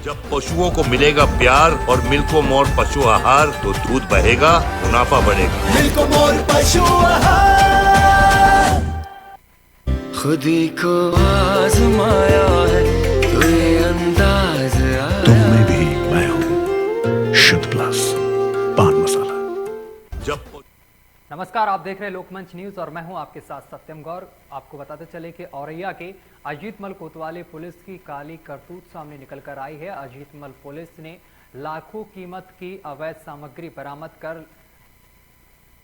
जब पशुओं को मिलेगा प्यार और मिल्को मोर पशु आहार तो दूध बहेगा, मुनाफा बढ़ेगा। मिल्को मोर पशु आहार। खुदी को आजमाया है तो ये अंदाज आया। तुम में भी मैं हूँ शुद्ध प्लस पान मसाला। जब नमस्कार, आप देख रहे हैं लोकमंच न्यूज और मैं हूं आपके साथ सत्यम गौर। आपको बताते चले कि औरैया के अजीतमल कोतवाली पुलिस की काली करतूत सामने निकल कर आई है। अजीतमल पुलिस ने लाखों कीमत की अवैध सामग्री बरामद कर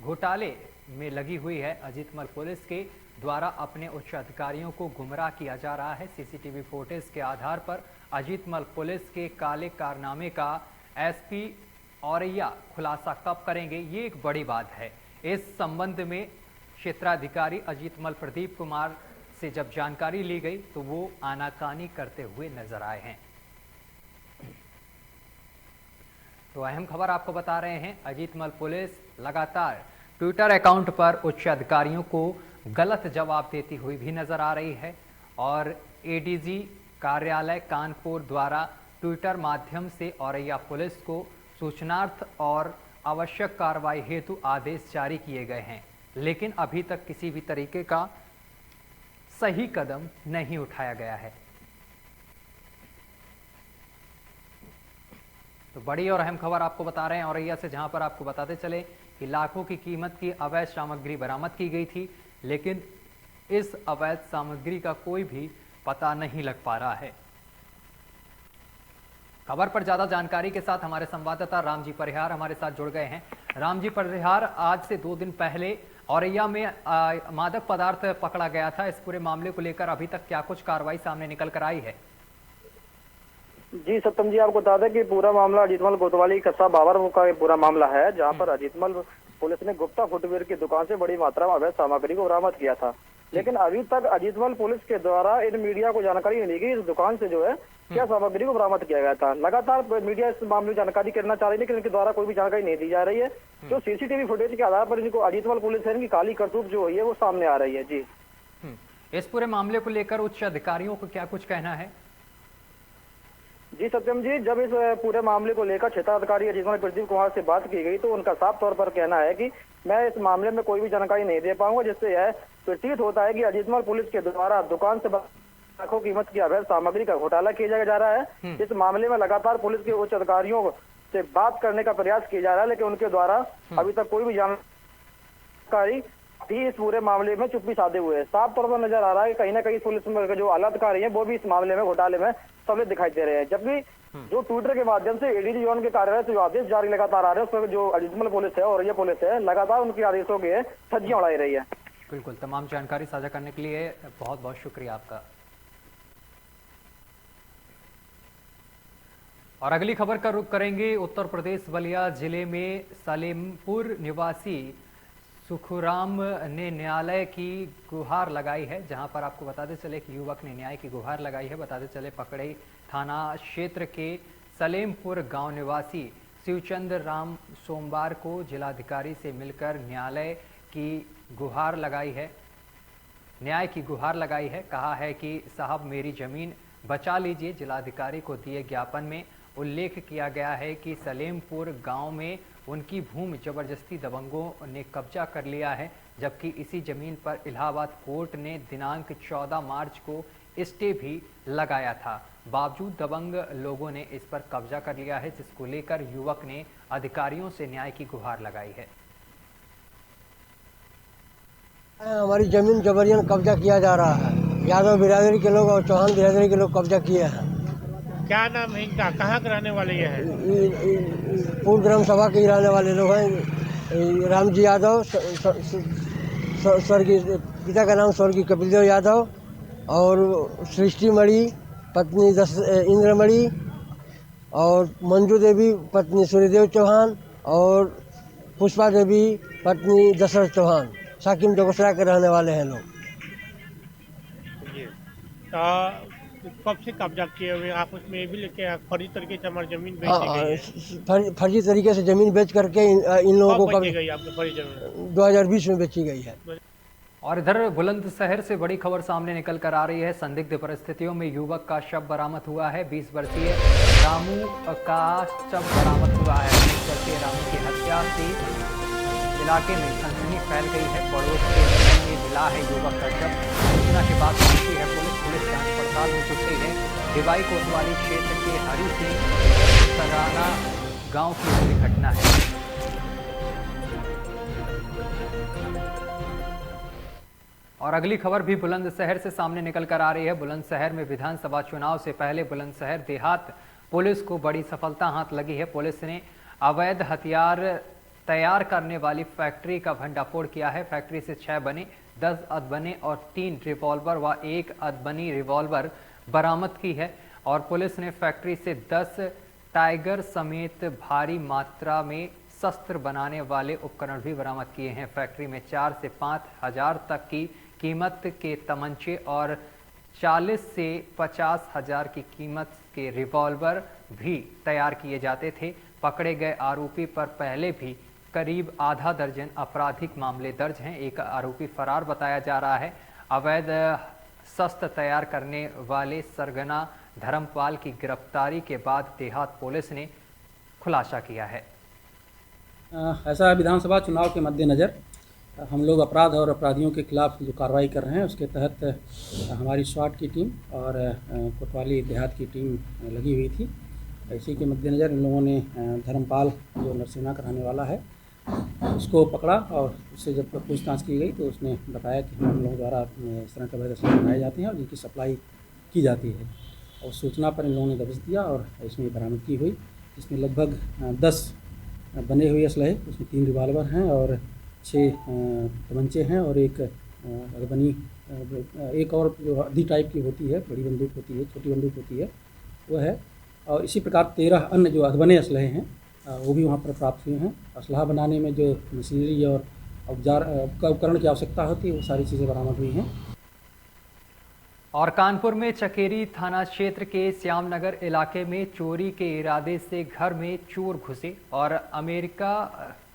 घोटाले में लगी हुई है। अजीतमल पुलिस के द्वारा अपने उच्च अधिकारियों को गुमराह किया जा रहा है। सीसीटीवी फुटेज के आधार पर अजीतमल पुलिस के काले कारनामे का एसपी औरैया खुलासा कब करेंगे, ये एक बड़ी बात है। इस संबंध में क्षेत्राधिकारी अजीतमल प्रदीप कुमार से जब जानकारी ली गई तो वो आनाकानी करते हुए नजर आए हैं। तो अहम खबर आपको बता रहे हैं, अजीतमल पुलिस लगातार ट्विटर अकाउंट पर उच्च अधिकारियों को गलत जवाब देती हुई भी नजर आ रही है और एडीजी कार्यालय कानपुर द्वारा ट्विटर माध्यम से औरैया पुलिस को सूचनार्थ और आवश्यक कार्रवाई हेतु आदेश जारी किए गए हैं, लेकिन अभी तक किसी भी तरीके का सही कदम नहीं उठाया गया है। तो बड़ी और अहम खबर आपको बता रहे हैं औरैया से, जहां पर आपको बताते चले कि लाखों की कीमत की अवैध सामग्री बरामद की गई थी, लेकिन इस अवैध सामग्री का कोई भी पता नहीं लग पा रहा है। खबर पर ज्यादा जानकारी के साथ हमारे संवाददाता रामजी परिहार हमारे साथ जुड़ गए हैं। रामजी परिहार, आज से 2 दिन पहले औरैया में मादक पदार्थ पकड़ा गया था। इस पूरे मामले को लेकर अभी तक क्या कुछ कार्रवाई सामने निकल कर आई है? जी सत्यम जी, आपको बता दें कि पूरा मामला अजीतमल कोतवाली कस्बा बाबर का पूरा मामला है, जहां पर अजीतमल पुलिस ने गुप्ता फुटवेयर की दुकान से बड़ी मात्रा में अवैध सामग्री को बरामद किया था। लेकिन अभी तक अजीतमल पुलिस के द्वारा इन मीडिया को जानकारी नहीं दी गई इस दुकान से जो है क्या सामग्री को बरामद किया गया था। लगातार मीडिया इस मामले में जानकारी करना चाह रही है, लेकिन इनके द्वारा कोई भी जानकारी नहीं दी जा रही है। जो सीसीटीवी फुटेज के आधार पर इनको अजीतमल पुलिस है इनकी काली करतूत जो हुई है वो सामने आ रही है। जी, इस पूरे मामले को लेकर उच्च अधिकारियों को क्या कुछ कहना है? जी सत्यम जी, जब इस पूरे मामले को लेकर क्षेत्राधिकारी अजीतमल प्रदीप कुमार से बात की गई तो उनका साफ तौर पर कहना है कि मैं इस मामले में कोई भी जानकारी नहीं दे पाऊंगा, जिससे यह प्रतीत होता है कि अजीतमल पुलिस के द्वारा दुकान से लाखों कीमत की अवैध सामग्री का घोटाला किया जा रहा है। इस मामले में लगातार पुलिस के उच्च अधिकारियों से बात करने का प्रयास किया जा रहा है, लेकिन उनके द्वारा अभी तक कोई भी जानकारी भी इस पूरे मामले में चुप्पी साधे हुए है। साफ तौर पर नजर आ रहा है कि कहीं ना कहीं पुलिस में जो आला अधिकारी हैं वो भी इस मामले में घोटाले में सबले दिखाई दे रहे हैं। जबकि जो ट्विटर के माध्यम से एडीजी जोन के कार्यालय से जो आदेश जारी लगातार आ रहे हैं उसमें जो अजीतमल पुलिस है और ये पुलिस है लगातार उनके आदेशों के धज्जियां उड़ाई रही है। बिल्कुल, तमाम जानकारी साझा करने के लिए बहुत बहुत शुक्रिया आपका। और अगली खबर का रुख करेंगे उत्तर प्रदेश बलिया जिले में सलेमपुर निवासी सुखुराम ने न्यायालय की गुहार लगाई है, जहां पर आपको बताते चले कि युवक ने न्याय की गुहार लगाई है। बताते चले पकड़ई थाना क्षेत्र के सलेमपुर गांव निवासी शिवचंद्र राम सोमवार को जिलाधिकारी से मिलकर न्यायालय की गुहार लगाई है, न्याय की गुहार लगाई है। कहा है कि साहब मेरी जमीन बचा लीजिए। जिलाधिकारी को दिए ज्ञापन में उल्लेख किया गया है कि सलेमपुर गांव में उनकी भूमि जबरदस्ती दबंगों ने कब्जा कर लिया है, जबकि इसी जमीन पर इलाहाबाद कोर्ट ने दिनांक 14 मार्च को स्टे भी लगाया था। बावजूद दबंग लोगों ने इस पर कब्जा कर लिया है, जिसको लेकर युवक ने अधिकारियों से न्याय की गुहार लगाई है। हमारी जमीन जबरियन कब्जा किया जा रहा है। यादव बिरादरी के लोग और चौहान बिरादरी के लोग कब्जा किए हैं। क्या नाम है इनका, कहाँ के रहने वाले ये हैं? पूर्व ग्राम सभा के रहने वाले लोग हैं। रामजी यादव, स्वर्गीय पिता का नाम स्वर्गीय कपिलदेव यादव और सृष्टि मणि पत्नी इंद्रमणि और मंजू देवी पत्नी सूर्यदेव चौहान और पुष्पा देवी पत्नी दशरथ चौहान साकिम जोगसरा के रहने वाले हैं लोग। कब से कब्जा किए हुए आप उसमें ये भी लेके फर्जी तरीके से हमारी जमीन बेची गई है? फर्जी तरीके से जमीन बेच करके इन लोगों को गई आपकी फर्जी जमीन 2020 में बेची गई है। और इधर बुलंदशहर से बड़ी खबर सामने निकल कर आ रही है। संदिग्ध परिस्थितियों में युवक का शव बरामद हुआ है। 20 वर्षीय रामू का शव बरामद हुआ है। 20 वर्षीय रामू की हत्या से इलाके में सनसनी फैल गई है। पड़ोस के जंगल में मिला है युवक का शव। सूचना के बाद पहुंची है पुलिस जांच पड़ताल में जुट गई है। डिवाई कोतवाली क्षेत्र के हरी सिंह सगाना गांव की पूरी घटना है। और अगली खबर भी बुलंदशहर से सामने निकल कर आ रही है। बुलंदशहर में विधानसभा चुनाव से पहले बुलंदशहर देहात पुलिस को बड़ी सफलता हाथ लगी है। पुलिस ने अवैध हथियार तैयार करने वाली फैक्ट्री का भंडाफोड़ किया है। फैक्ट्री से 6 बने, 10 अधबने और 3 रिवॉल्वर व 1 अधबनी रिवॉल्वर बरामद की है। और पुलिस ने फैक्ट्री से 10 टाइगर समेत भारी मात्रा में शस्त्र बनाने वाले उपकरण भी बरामद किए हैं। फैक्ट्री में 4 से 5 हजार तक की कीमत के तमंचे और 40 से 50 हजार की कीमत के रिवॉल्वर भी तैयार किए जाते थे। पकड़े गए आरोपी पर पहले भी करीब आधा दर्जन आपराधिक मामले दर्ज हैं। एक आरोपी फरार बताया जा रहा है। अवैध शस्त्र तैयार करने वाले सरगना धर्मपाल की गिरफ्तारी के बाद देहात पुलिस ने खुलासा किया है। ऐसा विधानसभा चुनाव के मद्देनज़र हम लोग अपराध और अपराधियों के खिलाफ जो कार्रवाई कर रहे हैं उसके तहत हमारी स्वाट की टीम और कोतवाली देहात की टीम लगी हुई थी। इसी के मद्देनज़र इन लोगों ने धर्मपाल जो नरसिम्हा का रहने वाला है उसको पकड़ा और उससे जब पूछताछ की गई तो उसने बताया कि हम लोगों द्वारा इस तरह के अवैध शस्त्र बनाए जाते हैं और जिनकी सप्लाई की जाती है। और सूचना पर इन लोगों ने दबिश दिया और इसमें बरामदगी हुई। इसमें लगभग 10 बने हुए असलहे, उसमें 3 रिवाल्वर हैं और 6 तमंचे हैं और एक अधबनी, एक और जो आधी टाइप की होती है, बड़ी बंदूक होती है, छोटी बंदूक होती है, वो है। और इसी प्रकार 13 अन्य जो अधबने असलहे हैं वो भी वहाँ पर प्राप्त हुए हैं। असलहा बनाने में जो मशीनरी और उपकरण की आवश्यकता होती है वो सारी चीज़ें बरामद हुई हैं। और कानपुर में चकेरी थाना क्षेत्र के श्यामनगर इलाके में चोरी के इरादे से घर में चोर घुसे और अमेरिका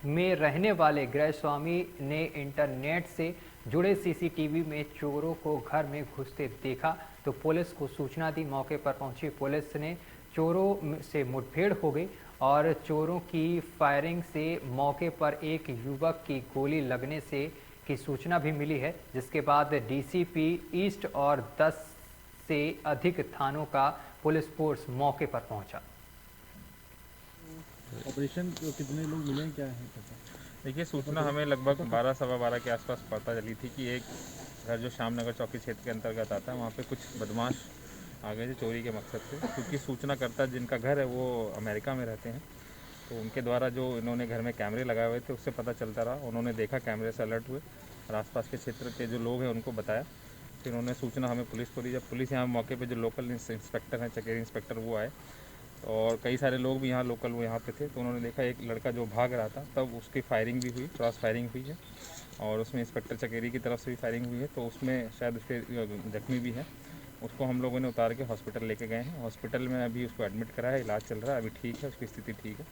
में रहने वाले गृहस्वामी ने इंटरनेट से जुड़े सीसीटीवी में चोरों को घर में घुसते देखा तो पुलिस को सूचना दी। मौके पर पहुंची पुलिस ने चोरों से मुठभेड़ हो गई और चोरों की फायरिंग से मौके पर एक युवक की गोली लगने से की सूचना भी मिली है, जिसके बाद डीसीपी ईस्ट और 10 से अधिक थानों का पुलिस फोर्स मौके पर पहुंचा। ऑपरेशन कितने लोग मिले, क्या है पता? देखिए, सूचना हमें लगभग 12 सवा 12 के आसपास पता चली थी कि एक घर जो श्यामनगर चौकी क्षेत्र के अंतर्गत आता है वहाँ पे कुछ बदमाश आ गए थे चोरी के मकसद से। क्योंकि सूचनाकर्ता जिनका घर है वो अमेरिका में रहते हैं, तो उनके द्वारा जो इन्होंने घर में कैमरे लगाए हुए थे उससे पता चलता रहा। उन्होंने देखा, कैमरे से अलर्ट हुए और आसपास के क्षेत्र के जो लोग हैं उनको बताया। फिर उन्होंने सूचना हमें पुलिस को दी। जब पुलिस यहाँ मौके पे जो लोकल इंस्पेक्टर हैं, चकेरी इंस्पेक्टर, वो आए और कई सारे लोग भी यहाँ लोकल वो यहाँ पे थे, तो उन्होंने देखा एक लड़का जो भाग रहा था, तब उसकी फायरिंग भी हुई, क्रॉस फायरिंग हुई है और उसमें इंस्पेक्टर चकेरी की तरफ से भी फायरिंग हुई है। तो उसमें शायद उसके जख्मी भी है। उसको हम लोगों ने उतार के हॉस्पिटल लेके गए हैं। हॉस्पिटल में अभी उसको एडमिट करा है, इलाज चल रहा है, अभी ठीक है, उसकी स्थिति ठीक है।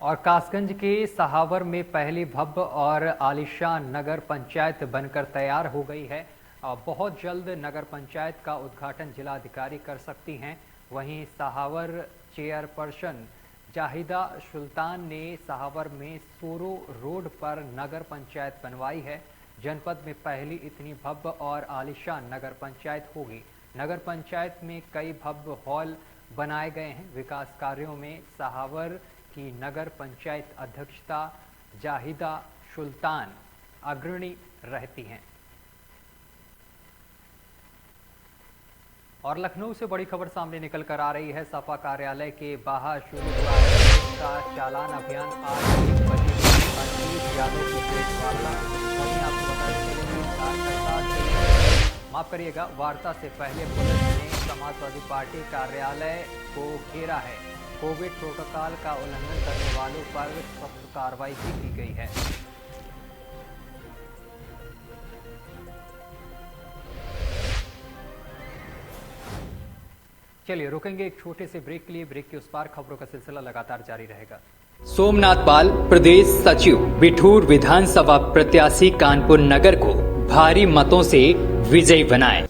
और कासगंज के सहावर में पहली भव्य और आलीशान नगर पंचायत बनकर तैयार हो गई है। बहुत जल्द नगर पंचायत का उद्घाटन जिलाधिकारी कर सकती हैं। वहीं सहावर चेयरपर्सन जाहिदा सुल्तान ने सहावर में सोरो रोड पर नगर पंचायत बनवाई है। जनपद में पहली इतनी भव्य और आलीशान नगर पंचायत होगी। नगर पंचायत में कई भव्य हॉल बनाए गए हैं। विकास कार्यों में सहावर की नगर पंचायत अध्यक्षता जाहिदा सुल्तान अग्रणी रहती हैं। और लखनऊ से बड़ी खबर सामने निकल कर आ रही है। सपा कार्यालय के बाहर शुरू हुआ है इसका चालान अभियान। आज 1 बजे यादव की प्रेस वार्ता। वहीं आपको बता दें माफ करिएगा, वार्ता से पहले पुलिस ने समाजवादी पार्टी कार्यालय को घेरा है। कोविड प्रोटोकॉल का उल्लंघन करने वालों पर सख्त कार्रवाई भी की गई है। चलिए रुकेंगे एक छोटे से ब्रेक के लिए। ब्रेक के उस पार खबरों का सिलसिला लगातार जारी रहेगा। सोमनाथ पाल प्रदेश सचिव बिठूर विधानसभा प्रत्याशी कानपुर नगर को भारी मतों से विजयी बनाएं।